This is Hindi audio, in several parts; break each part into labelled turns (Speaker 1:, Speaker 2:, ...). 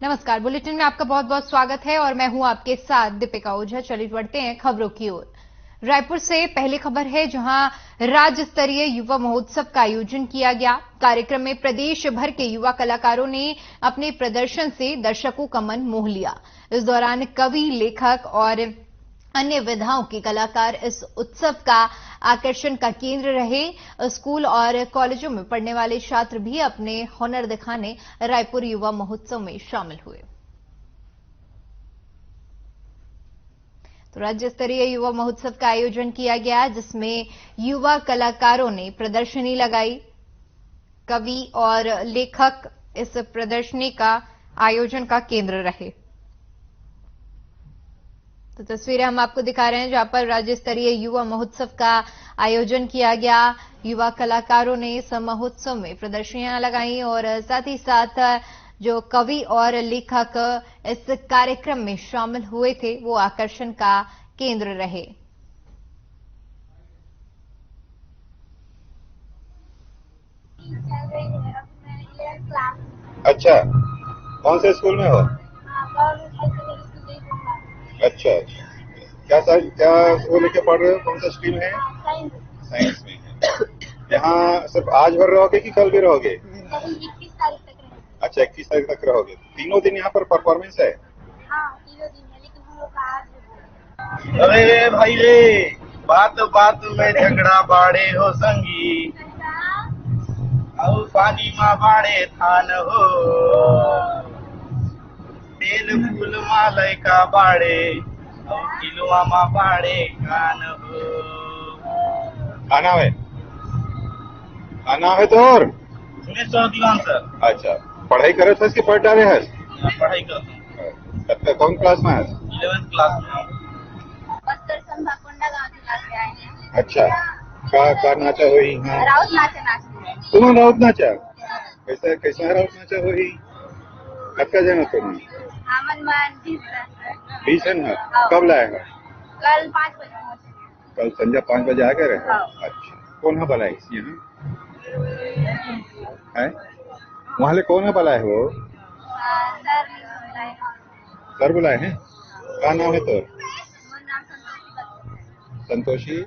Speaker 1: नमस्कार, बुलेटिन में आपका बहुत बहुत स्वागत है और मैं हूं आपके साथ दीपिका ओझा। चलिए बढ़ते हैं खबरों की ओर। रायपुर से पहली खबर है, जहां राज्य स्तरीय युवा महोत्सव का आयोजन किया गया। कार्यक्रम में प्रदेश भर के युवा कलाकारों ने अपने प्रदर्शन से दर्शकों का मन मोह लिया। इस दौरान कवि, लेखक और अन्य विधाओं के कलाकार इस उत्सव का आकर्षण का केंद्र रहे। स्कूल और कॉलेजों में पढ़ने वाले छात्र भी अपने हुनर दिखाने रायपुर युवा महोत्सव में शामिल हुए। तो राज्य स्तरीय युवा महोत्सव का आयोजन किया गया, जिसमें युवा कलाकारों ने प्रदर्शनी लगाई। कवि और लेखक इस प्रदर्शनी का आयोजन का केंद्र रहे। तो तस्वीरें हम आपको दिखा रहे हैं, जहां पर राज्य स्तरीय युवा महोत्सव का आयोजन किया गया। युवा कलाकारों ने इस महोत्सव में प्रदर्शनियां लगाई और साथ ही साथ जो कवि और लेखक इस कार्यक्रम में शामिल हुए थे, वो आकर्षण का केंद्र रहे।
Speaker 2: अच्छा, कौन से स्कूल में हो? अच्छा, क्या वो लेके पढ़ रहे हो? कौन सा स्ट्रीम है? साइंस में है। यहाँ सिर्फ आज भर रहोगे कि कल भी रहोगे?
Speaker 3: 21 तारीख तक रहेंगे।
Speaker 2: अच्छा, 21 तारीख तक रहोगे। तीनों दिन यहाँ पर परफॉर्मेंस है?
Speaker 3: हाँ, तीनों दिन है, लेकिन हम लोग का आज है।
Speaker 4: अरे भाई रे, बात बात में झगड़ा बाड़े हो संगी, और पानी मा बाड़े थान हो, तेल फूल मालय का बाड़े, और किलुआ मा बाड़े कान हो।
Speaker 2: खाना है तो और?
Speaker 4: सुरेश चौधरी सर।
Speaker 2: अच्छा, पढ़ाई करे थे कि पढ़ डाले है?
Speaker 4: पढ़ाई करता
Speaker 2: हूँ। कौन क्लास में है?
Speaker 4: 11th क्लास में।
Speaker 3: बस्तर संभाकुंडा गांव की क्लास में आए हैं।
Speaker 2: अच्छा, का नाचा हुई? हाँ,
Speaker 3: राउत नाचते।
Speaker 2: तुम राउत नाचा? कैसा राउत नाचा हुई? कब जाना तुम्हें?
Speaker 3: आमन मान
Speaker 2: 20 है ना? कब लाएगा?
Speaker 3: कल 5 बजे।
Speaker 2: कल संध्या 5 बजे आ गए?
Speaker 3: हाँ।
Speaker 2: अच्छा, कौन है बुलाए यहाँ है? वहाँ ले कौन है बुलाए हो? सर बुलाए हैं। क्या नाम है तो? संतोषी।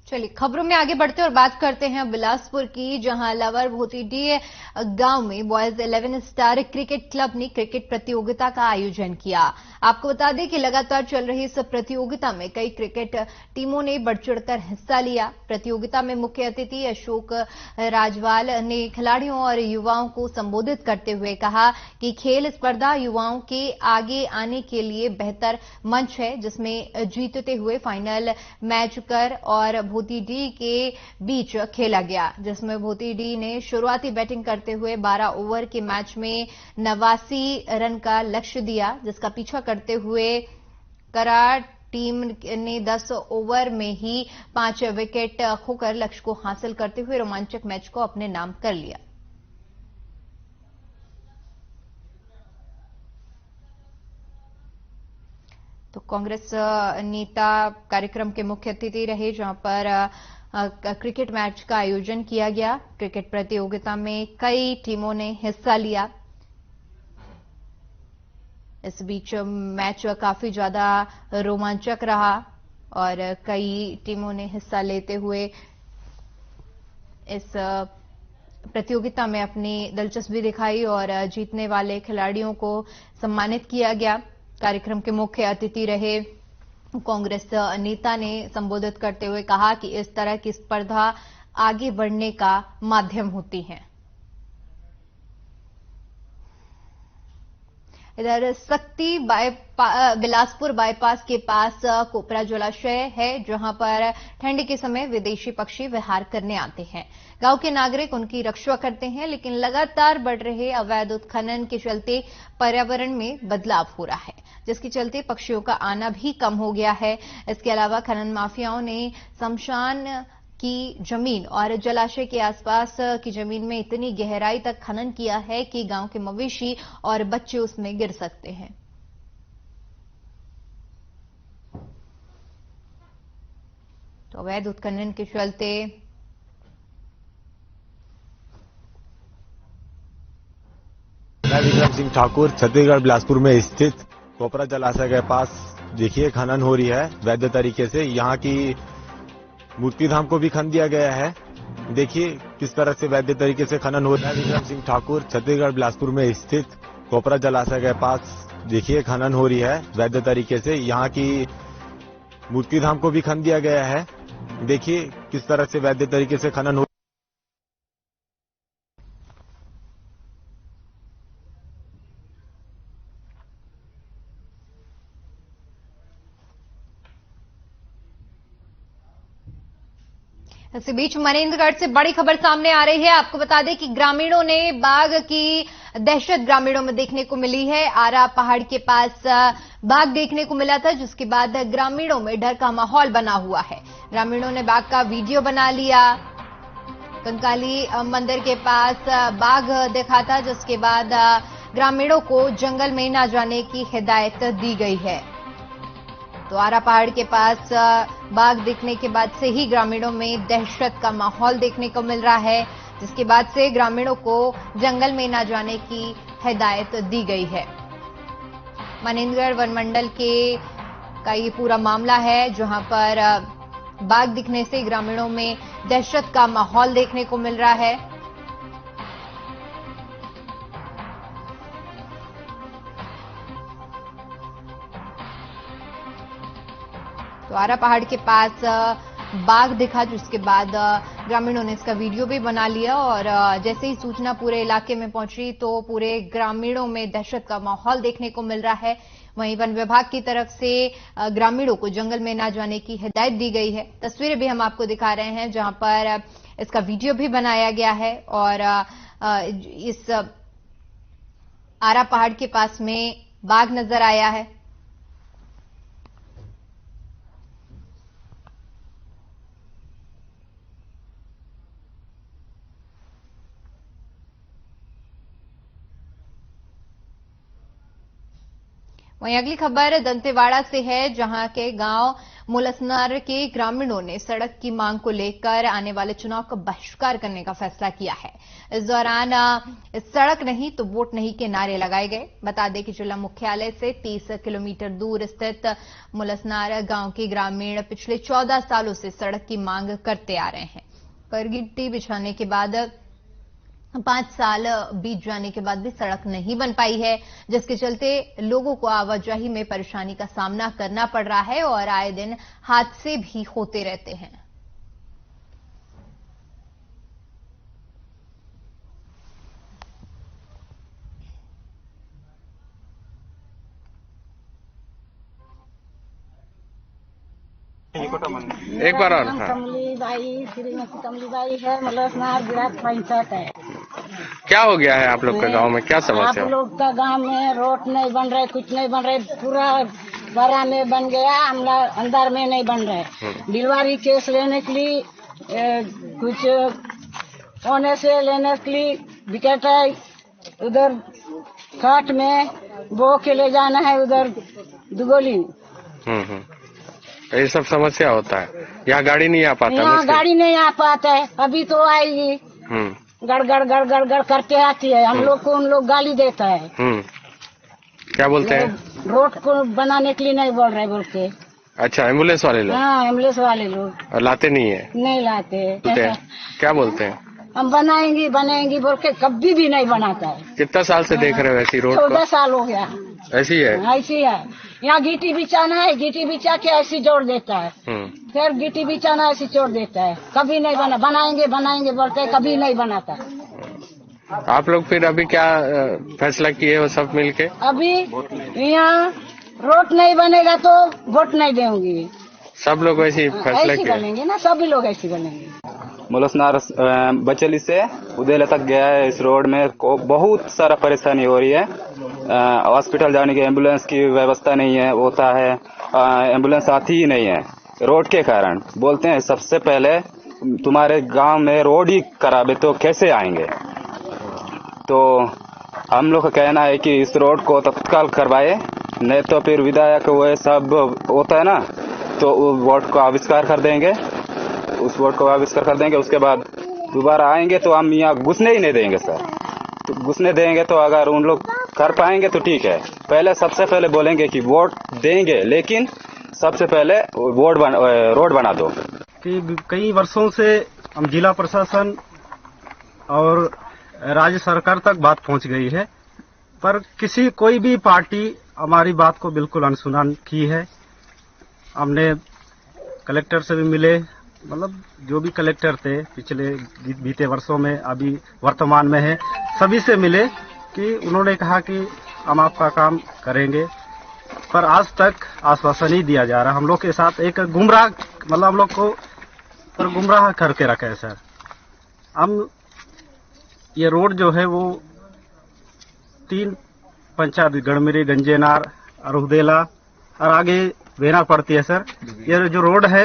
Speaker 1: चलिए खबरों में आगे बढ़ते और बात करते हैं बिलासपुर की, जहां लवर भोतीडीह गांव में बॉयज 11 स्टार क्रिकेट क्लब ने क्रिकेट प्रतियोगिता का आयोजन किया। आपको बता दें कि लगातार चल रही इस प्रतियोगिता में कई क्रिकेट टीमों ने बढ़ चढ़कर हिस्सा लिया। प्रतियोगिता में मुख्य अतिथि अशोक राजवाल ने खिलाड़ियों और युवाओं को संबोधित करते हुए कहा कि खेल स्पर्धा युवाओं के आगे आने के लिए बेहतर मंच है, जिसमें जीतते हुए फाइनल मैच कर और भोतीडीह के बीच खेला गया, जिसमें भोतीडीह ने शुरुआती बैटिंग करते हुए 12 ओवर के मैच में 89 रन का लक्ष्य दिया, जिसका पीछा करते हुए करार टीम ने 10 ओवर में ही 5 विकेट खोकर लक्ष्य को हासिल करते हुए रोमांचक मैच को अपने नाम कर लिया। तो कांग्रेस नेता कार्यक्रम के मुख्य अतिथि रहे, जहां पर क्रिकेट मैच का आयोजन किया गया। क्रिकेट प्रतियोगिता में कई टीमों ने हिस्सा लिया। इस बीच मैच काफी ज्यादा रोमांचक रहा और कई टीमों ने हिस्सा लेते हुए इस प्रतियोगिता में अपनी दिलचस्पी दिखाई और जीतने वाले खिलाड़ियों को सम्मानित किया गया। कार्यक्रम के मुख्य अतिथि रहे कांग्रेस नेता ने संबोधित करते हुए कहा कि इस तरह की स्पर्धा आगे बढ़ने का माध्यम होती है। इधर सक्ती बिलासपुर बाईपास के पास कोपरा जलाशय है, जहां पर ठंड के समय विदेशी पक्षी विहार करने आते हैं। गांव के नागरिक उनकी रक्षा करते हैं, लेकिन लगातार बढ़ रहे अवैध उत्खनन के चलते पर्यावरण में बदलाव हो रहा है, जिसके चलते पक्षियों का आना भी कम हो गया है। इसके अलावा खनन माफियाओं ने शमशान की जमीन और जलाशय के आसपास की जमीन में इतनी गहराई तक खनन किया है कि गांव के मवेशी और बच्चे उसमें गिर सकते हैं। तो अवैध उत्खनन के चलते
Speaker 5: मैं विक्रम सिंह ठाकुर, छत्तीसगढ़ बिलासपुर में स्थित कोपरा जलाशय के पास देखिए खनन हो रही है वैध तरीके से। यहाँ की मूर्ति धाम को भी खन दिया गया है। देखिए किस तरह से वैध तरीके से खनन हो रहा है। विक्रम सिंह ठाकुर, छत्तीसगढ़ बिलासपुर में स्थित कोपरा जलाशय के पास देखिए खनन हो रही है वैध तरीके से। यहाँ की मूर्ति धाम को भी खन दिया गया है। देखिए किस तरह से वैध तरीके से खनन हो।
Speaker 1: इसी बीच मनेन्द्रगढ़ से बड़ी खबर सामने आ रही है। आपको बता दें कि ग्रामीणों ने बाघ की दहशत ग्रामीणों में देखने को मिली है। आरा पहाड़ के पास बाघ देखने को मिला था, जिसके बाद ग्रामीणों में डर का माहौल बना हुआ है। ग्रामीणों ने बाघ का वीडियो बना लिया। कंकाली मंदिर के पास बाघ देखा था, जिसके बाद ग्रामीणों को जंगल में न जाने की हिदायत दी गई है। तो आरा पहाड़ के पास बाघ दिखने के बाद से ही ग्रामीणों में दहशत का माहौल देखने को मिल रहा है, जिसके बाद से ग्रामीणों को जंगल में न जाने की हिदायत दी गई है। मनेन्द्रगढ़ वन मंडल का ये पूरा मामला है, जहां पर बाघ दिखने से ग्रामीणों में दहशत का माहौल देखने को मिल रहा है। तो आरा पहाड़ के पास बाघ दिखा, जिसके बाद ग्रामीणों ने इसका वीडियो भी बना लिया और जैसे ही सूचना पूरे इलाके में पहुंची तो पूरे ग्रामीणों में दहशत का माहौल देखने को मिल रहा है। वहीं वन विभाग की तरफ से ग्रामीणों को जंगल में न जाने की हिदायत दी गई है। तस्वीरें भी हम आपको दिखा रहे हैं, जहां पर इसका वीडियो भी बनाया गया है और इस आरा पहाड़ के पास में बाघ नजर आया है। वहीं अगली खबर दंतेवाड़ा से है, जहां के गांव मुलसनार के ग्रामीणों ने सड़क की मांग को लेकर आने वाले चुनाव का बहिष्कार करने का फैसला किया है। इस दौरान सड़क नहीं तो वोट नहीं के नारे लगाए गए। बता दें कि जिला मुख्यालय से 30 किलोमीटर दूर स्थित मुलसनार गांव के ग्रामीण पिछले 14 सालों से सड़क की मांग करते आ रहे हैं, पर गिट्टी बिछाने के बाद 5 साल बीत जाने के बाद भी सड़क नहीं बन पाई है, जिसके चलते लोगों को आवाजाही में परेशानी का सामना करना पड़ रहा है और आए दिन हादसे भी होते रहते हैं।
Speaker 6: एक बार और
Speaker 7: कमली बाई, श्रीमती कमली बाई है, मुलसनार ब्लॉक 65 है।
Speaker 6: क्या हो गया है आप लोग के गांव में, क्या समस्या?
Speaker 7: आप लोग का गांव में रोड नहीं बन रहे, कुछ नहीं बन रहे, पूरा बड़ा में बन गया, अंदर में नहीं बन रहे। डिलवारी केस लेने के लिए कुछ होने से लेने के लिए विकेट है, उधर खाट में बो के ले जाना है, उधर दुगोली।
Speaker 6: ये सब समस्या होता है। यहाँ गाड़ी नहीं आ पाता?
Speaker 7: यहाँ गाड़ी नहीं आ पाता है, अभी तो आएगी। गड़ गड़ गड़ गड़ गड़ करते आती है, हम लोग को उन लोग गाली देता है।
Speaker 6: क्या बोलते हैं?
Speaker 7: रोड को बनाने के लिए नहीं बोल रहे बोल के।
Speaker 6: अच्छा, एम्बुलेंस वाले लोग?
Speaker 7: हाँ, एम्बुलेंस वाले लोग।
Speaker 6: और लाते नहीं है?
Speaker 7: नहीं लाते।
Speaker 6: क्या बोलते हैं?
Speaker 7: हम बनाएंगे बनाएंगे बोल के कभी भी नहीं बनाता है।
Speaker 6: कितना साल से देख रहे हो ऐसी रोड?
Speaker 7: 14 साल हो गया।
Speaker 6: ऐसी है?
Speaker 7: ऐसी है। यहाँ गिट्टी बिछाना है, गिट्टी बिछा के ऐसी जोड़ देता है, फिर गिट्टी बिछाना ऐसी जोड़ देता है, कभी नहीं बना। बनाएंगे बनाएंगे बोलते हैं, कभी नहीं बनाता।
Speaker 6: आप लोग फिर अभी क्या फैसला किए हो सब मिलके?
Speaker 7: अभी यहाँ रोड नहीं बनेगा तो वोट नहीं देंगे।
Speaker 6: सब लोग ऐसी फैसला किए?
Speaker 7: बनेंगे ना, सभी लोग ऐसे बनेंगे।
Speaker 8: मुलसनार बचेली से उदेला तक गया है। इस रोड में बहुत सारा परेशानी हो रही है। हॉस्पिटल जाने की एम्बुलेंस की व्यवस्था नहीं है, होता है एम्बुलेंस आती ही नहीं है रोड के कारण। बोलते हैं सबसे पहले तुम्हारे गांव में रोड ही खराब है तो कैसे आएंगे। तो हम लोग का कहना है कि इस रोड को तत्काल करवाए, नहीं तो फिर विधायक वो सब होता है ना, तो वोट को आविष्कार कर देंगे, उस वोट को आविष्कार कर देंगे। उसके बाद दोबारा आएंगे तो हम यहाँ घुसने ही नहीं देंगे सर। तो घुसने देंगे तो अगर उन लोग कर पाएंगे तो ठीक है। पहले सबसे पहले बोलेंगे कि वोट देंगे, लेकिन सबसे पहले रोड बना दो।
Speaker 9: कि कई वर्षों से हम जिला प्रशासन और राज्य सरकार तक बात पहुंच गई है, पर कोई भी पार्टी हमारी बात को बिल्कुल अनसुना की है। हमने कलेक्टर से भी मिले, मतलब जो भी कलेक्टर थे पिछले बीते वर्षों में, अभी वर्तमान में है, सभी से मिले कि उन्होंने कहा कि हम आपका काम करेंगे, पर आज तक आश्वासन नहीं दिया जा रहा। हम लोग के साथ एक गुमराह, मतलब हम लोग को पर गुमराह करके रखा है सर। हम ये रोड जो है वो 3 पंचायत, गढ़मिरी, गंजेनार, अरुदेला और आगे वेना पड़ती है सर। ये जो रोड है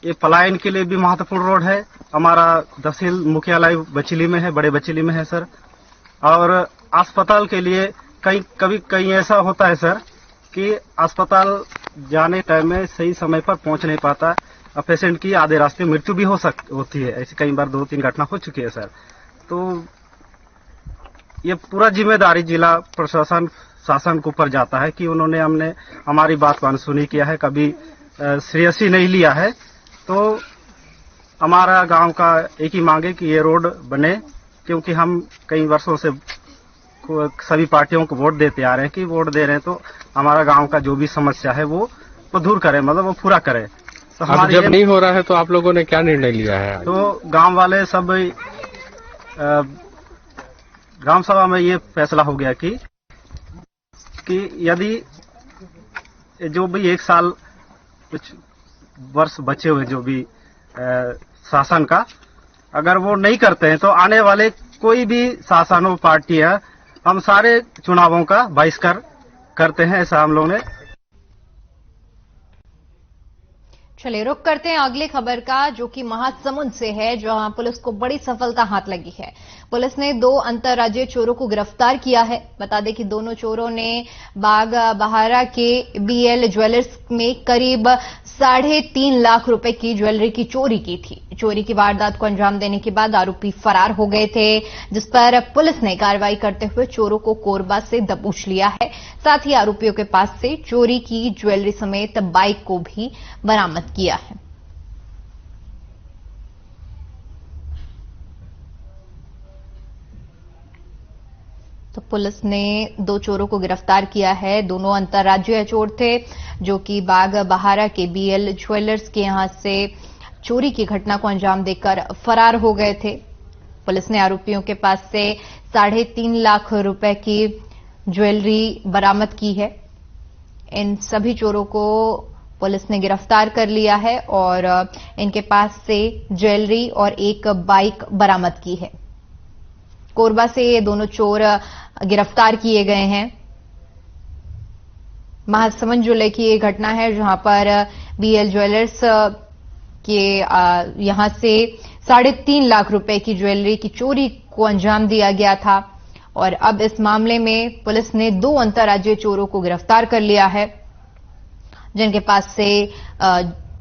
Speaker 9: ये पलायन के लिए भी महत्वपूर्ण रोड है। हमारा तहसील मुख्यालय बचेली में है, बड़े बचेली में है सर। और अस्पताल के लिए कहीं ऐसा होता है सर कि अस्पताल जाने टाइम में सही समय पर पहुंच नहीं पाता, पेशेंट की आधे रास्ते मृत्यु भी होती है। ऐसी कई बार 2-3 घटना हो चुकी है सर। तो ये पूरा जिम्मेदारी जिला प्रशासन शासन के ऊपर जाता है कि हमने हमारी बात को अनसुनी किया है, कभी सीरियसली नहीं लिया है। तो हमारा गांव का एक ही मांग है कि ये रोड बने, क्योंकि हम कई वर्षों से सभी पार्टियों को वोट देते आ रहे हैं कि वोट दे रहे हैं तो हमारा गांव का जो भी समस्या है वो दूर करे, मतलब वो पूरा करे। तो
Speaker 6: अब जब नहीं हो रहा है तो आप लोगों ने क्या निर्णय लिया है?
Speaker 9: तो गांव वाले सब ग्राम सभा में ये फैसला हो गया कि यदि जो भी 1 साल कुछ वर्ष बचे हुए जो भी शासन का, अगर वो नहीं करते हैं तो आने वाले कोई भी शासन हो, पार्टी है, हम सारे चुनावों का बहिष्कार करते हैं, ऐसा हम लोगों ने।
Speaker 1: चलिए रुक करते हैं अगली खबर का, जो कि महासमुंद से है, जहां पुलिस को बड़ी सफलता हाथ लगी है। पुलिस ने 2 अंतर्राज्यीय चोरों को गिरफ्तार किया है। बता दें कि दोनों चोरों ने बाग बहारा के BL ज्वेलर्स में करीब 3.5 लाख रुपए की ज्वेलरी की चोरी की थी। चोरी की वारदात को अंजाम देने के बाद आरोपी फरार हो गए थे, जिस पर पुलिस ने कार्रवाई करते हुए चोरों को कोरबा से दबोच लिया है। साथ ही आरोपियों के पास से चोरी की ज्वेलरी समेत बाइक को भी बरामद किया है। तो पुलिस ने 2 चोरों को गिरफ्तार किया है। दोनों अंतर्राज्यीय चोर थे, जो कि बाग बहारा के BL ज्वेलर्स के यहां से चोरी की घटना को अंजाम देकर फरार हो गए थे। पुलिस ने आरोपियों के पास से 3.5 लाख रुपए की ज्वेलरी बरामद की है। इन सभी चोरों को पुलिस ने गिरफ्तार कर लिया है और इनके पास से ज्वेलरी और एक बाइक बरामद की है। कोरबा से ये दोनों चोर गिरफ्तार किए गए हैं। महासमुंद जिले की ये घटना है, जहां पर BL ज्वेलर्स के यहां से 3.5 लाख रुपए की ज्वेलरी की चोरी को अंजाम दिया गया था। और अब इस मामले में पुलिस ने 2 अंतर्राज्यीय चोरों को गिरफ्तार कर लिया है, जिनके पास से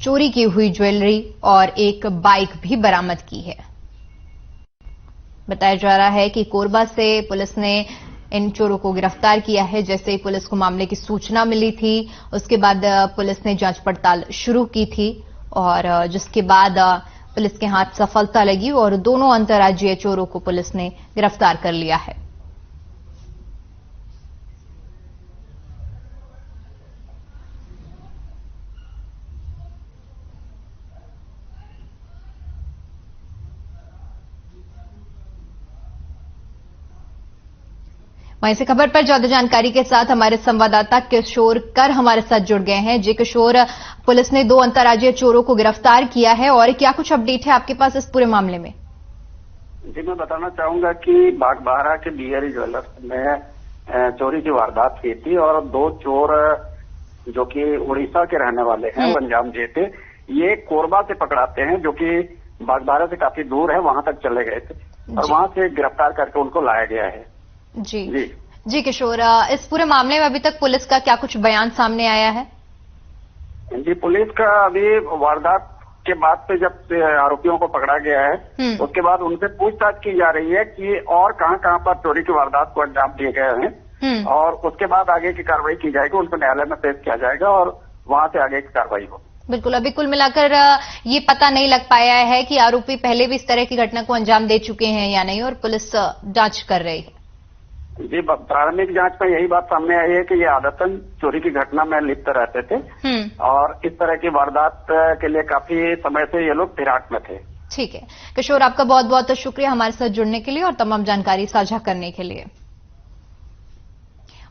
Speaker 1: चोरी की हुई ज्वेलरी और एक बाइक भी बरामद की है। बताया जा रहा है कि कोरबा से पुलिस ने इन चोरों को गिरफ्तार किया है। जैसे ही पुलिस को मामले की सूचना मिली थी, उसके बाद पुलिस ने जांच पड़ताल शुरू की थी और जिसके बाद पुलिस के हाथ सफलता लगी और दोनों अंतर्राज्यीय चोरों को पुलिस ने गिरफ्तार कर लिया है। वहीं से खबर पर ज्यादा जानकारी के साथ हमारे संवाददाता किशोर कर हमारे साथ जुड़ गए हैं। जी किशोर, पुलिस ने 2 अंतर्राज्यीय चोरों को गिरफ्तार किया है और क्या कुछ अपडेट है आपके पास इस पूरे मामले में?
Speaker 10: जी, मैं बताना चाहूंगा कि बागबाहरा के BL ज्वेलर्स में चोरी की वारदात हुई थी और 2 चोर जो कि उड़ीसा के रहने वाले हैं, पंजाब जेते, ये कोरबा से पकड़ाते हैं, जो कि बागबाहरा से काफी दूर है, वहां तक चले गए थे और वहां से गिरफ्तार करके उनको लाया गया है।
Speaker 1: जी किशोर, इस पूरे मामले में अभी तक पुलिस का क्या कुछ बयान सामने आया है?
Speaker 10: जी, पुलिस का अभी वारदात के बाद से जब आरोपियों को पकड़ा गया है, उसके बाद उनसे पूछताछ की जा रही है कि और कहां पर चोरी की वारदात को अंजाम दिए गए हैं और उसके बाद आगे की कार्रवाई की जाएगी, उनको न्यायालय में पेश किया जाएगा और वहां से आगे की कार्रवाई होगी।
Speaker 1: बिल्कुल, अभी कुल मिलाकर ये पता नहीं लग पाया है कि आरोपी पहले भी इस तरह की घटना को अंजाम दे चुके हैं या नहीं, और पुलिस जांच कर रही है।
Speaker 10: जी, प्रारंभिक जांच में यही बात सामने आई है कि ये आदतन चोरी की घटना में लिप्त रहते थे और इस तरह की वारदात के लिए काफी समय से ये लोग फिराक में थे।
Speaker 1: ठीक है किशोर, आपका बहुत बहुत शुक्रिया हमारे साथ जुड़ने के लिए और तमाम जानकारी साझा करने के लिए।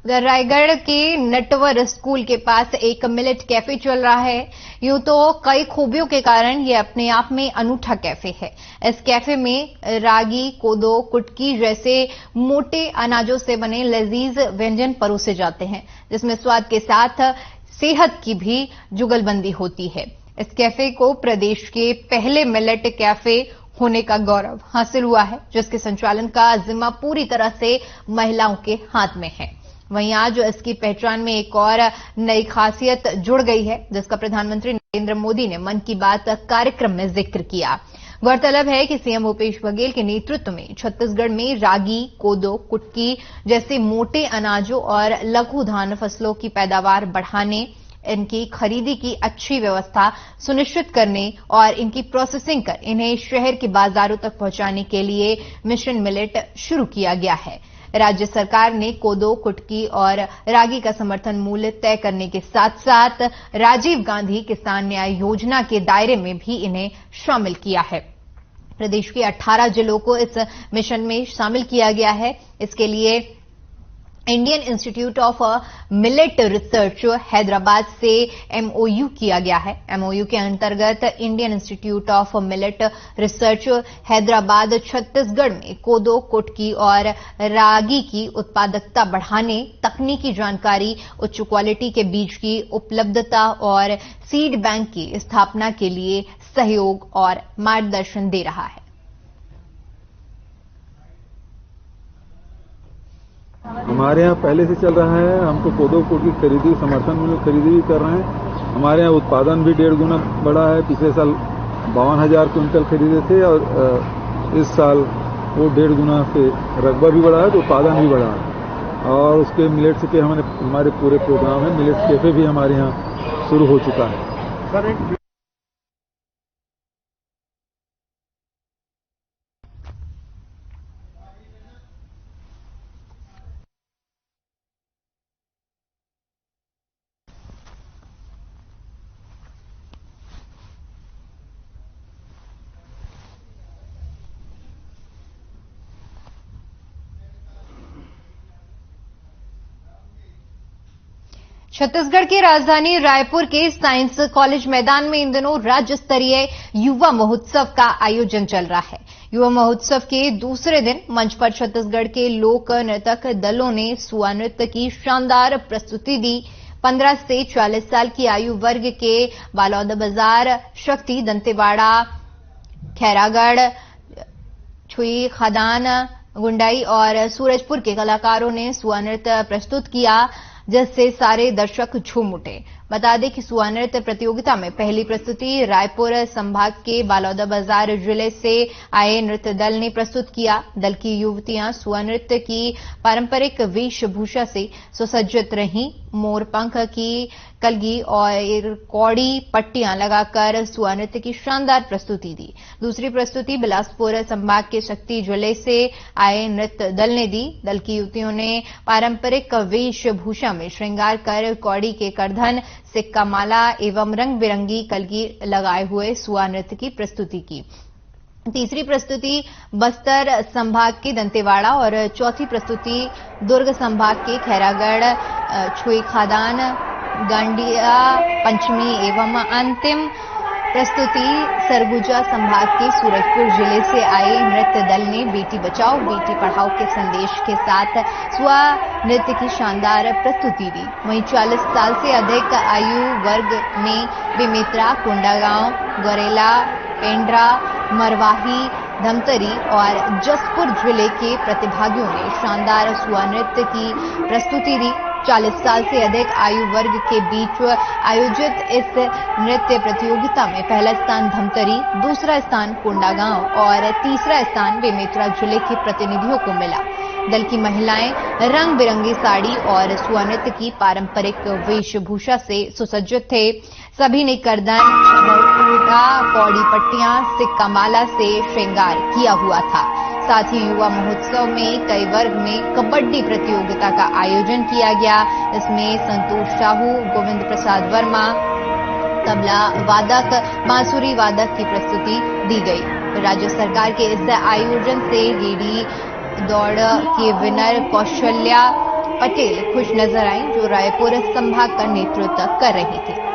Speaker 1: उधर रायगढ़ के नटवर स्कूल के पास एक मिलेट कैफे चल रहा है। यूं तो कई खूबियों के कारण ये अपने आप में अनूठा कैफे है। इस कैफे में रागी, कोदो, कुटकी जैसे मोटे अनाजों से बने लजीज व्यंजन परोसे जाते हैं, जिसमें स्वाद के साथ सेहत की भी जुगलबंदी होती है। इस कैफे को प्रदेश के पहले मिलेट कैफे होने का गौरव हासिल हुआ है, जिसके संचालन का जिम्मा पूरी तरह से महिलाओं के हाथ में है। वहीं आज इसकी पहचान में एक और नई खासियत जुड़ गई है, जिसका प्रधानमंत्री नरेंद्र मोदी ने मन की बात कार्यक्रम में जिक्र किया। गौरतलब है कि सीएम भूपेश बघेल के नेतृत्व में छत्तीसगढ़ में रागी, कोदो, कुटकी जैसे मोटे अनाजों और लघु धान फसलों की पैदावार बढ़ाने, इनकी खरीदी की अच्छी व्यवस्था सुनिश्चित करने और इनकी प्रोसेसिंग कर इन्हें शहर के बाजारों तक पहुंचाने के लिए मिशन मिलेट शुरू किया गया है। राज्य सरकार ने कोदो, कुटकी और रागी का समर्थन मूल्य तय करने के साथ साथ राजीव गांधी किसान न्याय योजना के दायरे में भी इन्हें शामिल किया है। प्रदेश के 18 जिलों को इस मिशन में शामिल किया गया है। इसके लिए Indian institute of millet research Hyderabad से एमओयू किया गया है। एमओयू के अंतर्गत Indian institute of millet research Hyderabad Chhattisgarh में कोदो, कुटकी और रागी की उत्पादकता बढ़ाने, तकनीकी जानकारी, उच्च क्वालिटी के बीज की उपलब्धता और सीड बैंक की स्थापना के लिए सहयोग और मार्गदर्शन दे रहा है।
Speaker 11: हमारे यहाँ पहले से चल रहा है। हमको कोदो कुटकी खरीदी, समर्थन मूल्य खरीदी भी कर रहे हैं। हमारे यहाँ उत्पादन भी 1.5 गुना बढ़ा है। पिछले साल 52,000 क्विंटल खरीदे थे और इस साल वो 1.5 गुना से रकबा भी बढ़ा है, तो उत्पादन भी बढ़ा है। और उसके मिलेट्स के हमारे पूरे प्रोग्राम है। मिलेट्स कैफे भी हमारे यहाँ शुरू हो चुका है।
Speaker 1: छत्तीसगढ़ की राजधानी रायपुर के साइंस कॉलेज मैदान में इन दिनों राज्य स्तरीय युवा महोत्सव का आयोजन चल रहा है। युवा महोत्सव के दूसरे दिन मंच पर छत्तीसगढ़ के लोक नृतक दलों ने सुआ नृत्य की शानदार प्रस्तुति दी। 15 से 40 साल की आयु वर्ग के बालौदाबाजार, शक्ति, दंतेवाड़ा, खैरागढ़, छुई खदान, गुंडाई और सूरजपुर के कलाकारों ने सुआ नृत्य प्रस्तुत किया, जिससे सारे दर्शक झूम उठे। बता दें कि सुआ नृत्य प्रतियोगिता में पहली प्रस्तुति रायपुर संभाग के बालौदाबाजार जिले से आए नृत्य दल ने प्रस्तुत किया। दल की युवतियां सुआ नृत्य की पारंपरिक वेशभूषा से सुसज्जित रहीं। मोरपंख की कलगी और कौड़ी पट्टियां लगाकर सुआ नृत्य की शानदार प्रस्तुति दी। दूसरी प्रस्तुति बिलासपुर संभाग के शक्ति जिले से आए नृत्य दल ने दी। दल की युवतियों ने पारंपरिक वेशभूषा में श्रृंगार कर कौड़ी के करधन, सिक्का माला एवं रंग बिरंगी कलगी लगाए हुए सुआ नृत्य की प्रस्तुति की। तीसरी प्रस्तुति बस्तर संभाग के दंतेवाड़ा और चौथी प्रस्तुति दुर्ग संभाग के खैरागढ़, छुई खादान, गांडिया पंचमी एवं अंतिम प्रस्तुति सरगुजा संभाग के सूरजपुर जिले से आए नृत्य दल ने बेटी बचाओ बेटी पढ़ाओ के संदेश के साथ सुआ नृत्य की शानदार प्रस्तुति दी। वहीं 40 साल से अधिक आयु वर्ग में बेमेतरा, कोंडागांव, गोरेला, पेंड्रा, मरवाही, धमतरी और जसपुर जिले के प्रतिभागियों ने शानदार सुआ नृत्य की प्रस्तुति दी। 40 साल से अधिक आयु वर्ग के बीच आयोजित इस नृत्य प्रतियोगिता में पहला स्थान धमतरी, दूसरा स्थान कोंडागांव और तीसरा स्थान बेमेतरा जिले के प्रतिनिधियों को मिला। दल की महिलाएं रंग बिरंगी साड़ी और सुआ नृत्य की पारंपरिक वेशभूषा से सुसज्जित थे। सभी ने गर्दन, मुकुटा, कौड़ी पट्टियां, सिक्का माला से श्रृंगार किया हुआ था। साथ ही युवा महोत्सव में कई वर्ग में कबड्डी प्रतियोगिता का आयोजन किया गया। इसमें संतोष साहू, गोविंद प्रसाद वर्मा, तबला वादक, बांसुरी वादक की प्रस्तुति दी गई। राज्य सरकार के इस आयोजन से गेड़ी दौड़ के विनर कौशल्या पटेल खुश नजर आई, जो रायपुर संभाग का नेतृत्व कर रही थी।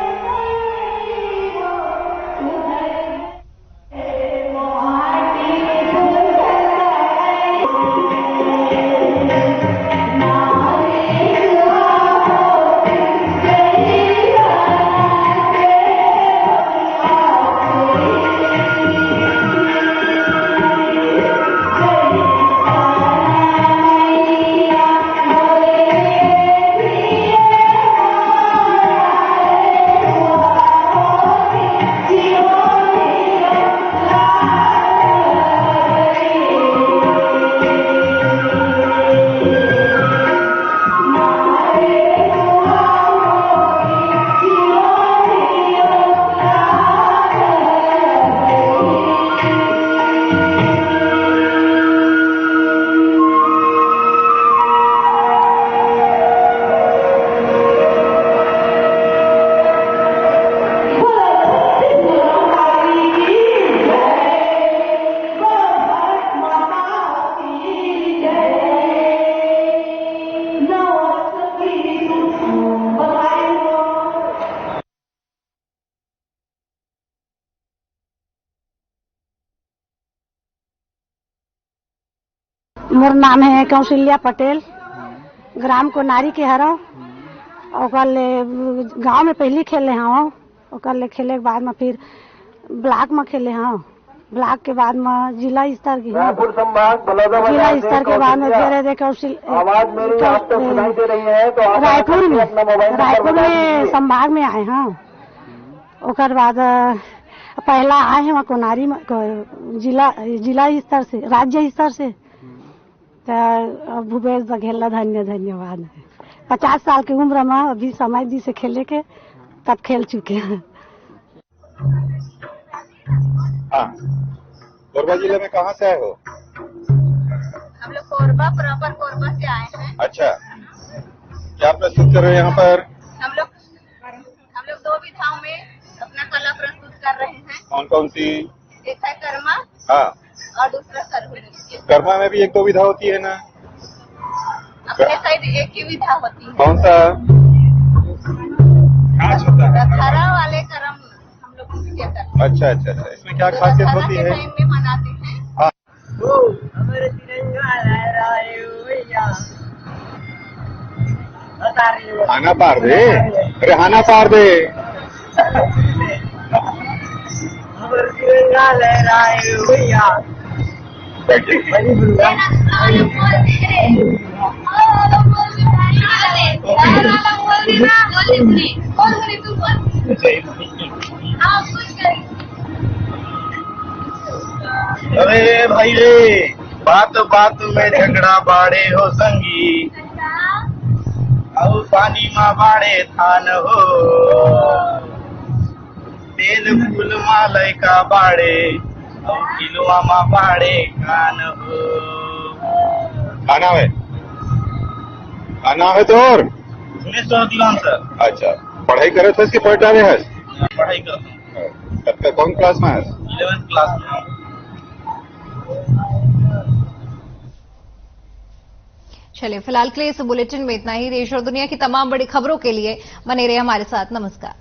Speaker 7: मोर नाम है कौशल्या पटेल, ग्राम को नारी के हरो। गांव में पहली खेले हाँ, खेले के बाद में फिर ब्लॉक में खेले हाँ, ब्लॉक के बाद में जिला स्तर की जिला स्तर के बाद में रायपुर में संभाग में आए हाँ। ओकर बाद पहला आए हैं वहाँ कोनारी में जिला स्तर से, राज्य स्तर से। भूपेश बघेल धन्यवाद। 50 साल की उम्र में अभी समय दी से खेले के तब खेल चुके हैं।
Speaker 2: हाँ, कोरबा जिले में कहाँ से आए हो?
Speaker 3: हम लोग कोरबा प्रॉपर कोरबा से आए हैं।
Speaker 2: अच्छा, क्या प्रस्तुत कर रहे हैं यहाँ पर? हम
Speaker 3: लोग 2 विधाओं में अपना कला प्रस्तुत कर रहे हैं।
Speaker 2: कौन कौन सी?
Speaker 3: एक है कर्मा,
Speaker 2: हाँ,
Speaker 3: और दूसरा सरहुली।
Speaker 2: कर्मा में भी 1-2 विधा होती है ना?
Speaker 3: अपने साइड एक ही विधा होती है।
Speaker 2: कौन सा? खास होता है
Speaker 3: हरा वाले कर्म हम लोग करते हैं।
Speaker 2: अच्छा अच्छा अच्छा, इसमें क्या खासियत होती है?
Speaker 3: टाइम में मनाते हैं।
Speaker 2: हाँ। हाना पार दे, अरे हाना पार दे।
Speaker 4: अरे भाई रे, बात बात में झगड़ा बाड़े हो संगी, और पानी मा बाड़े थान हो, तेल फूल मालय का बाड़े, और किलवा मा बाड़े कान हो।
Speaker 2: खाना है तो और
Speaker 4: उमेश दिवान सर।
Speaker 2: अच्छा, पढ़ाई करे थे इसकी पढ़ डाले है?
Speaker 4: पढ़ाई करता हूँ।
Speaker 2: कब तक कौन क्लास में है?
Speaker 4: 11th क्लास में।
Speaker 1: चलिए, फिलहाल के लिए इस बुलेटिन में इतना ही। देश और दुनिया की तमाम बड़ी खबरों के लिए बने रहे हमारे साथ। नमस्कार।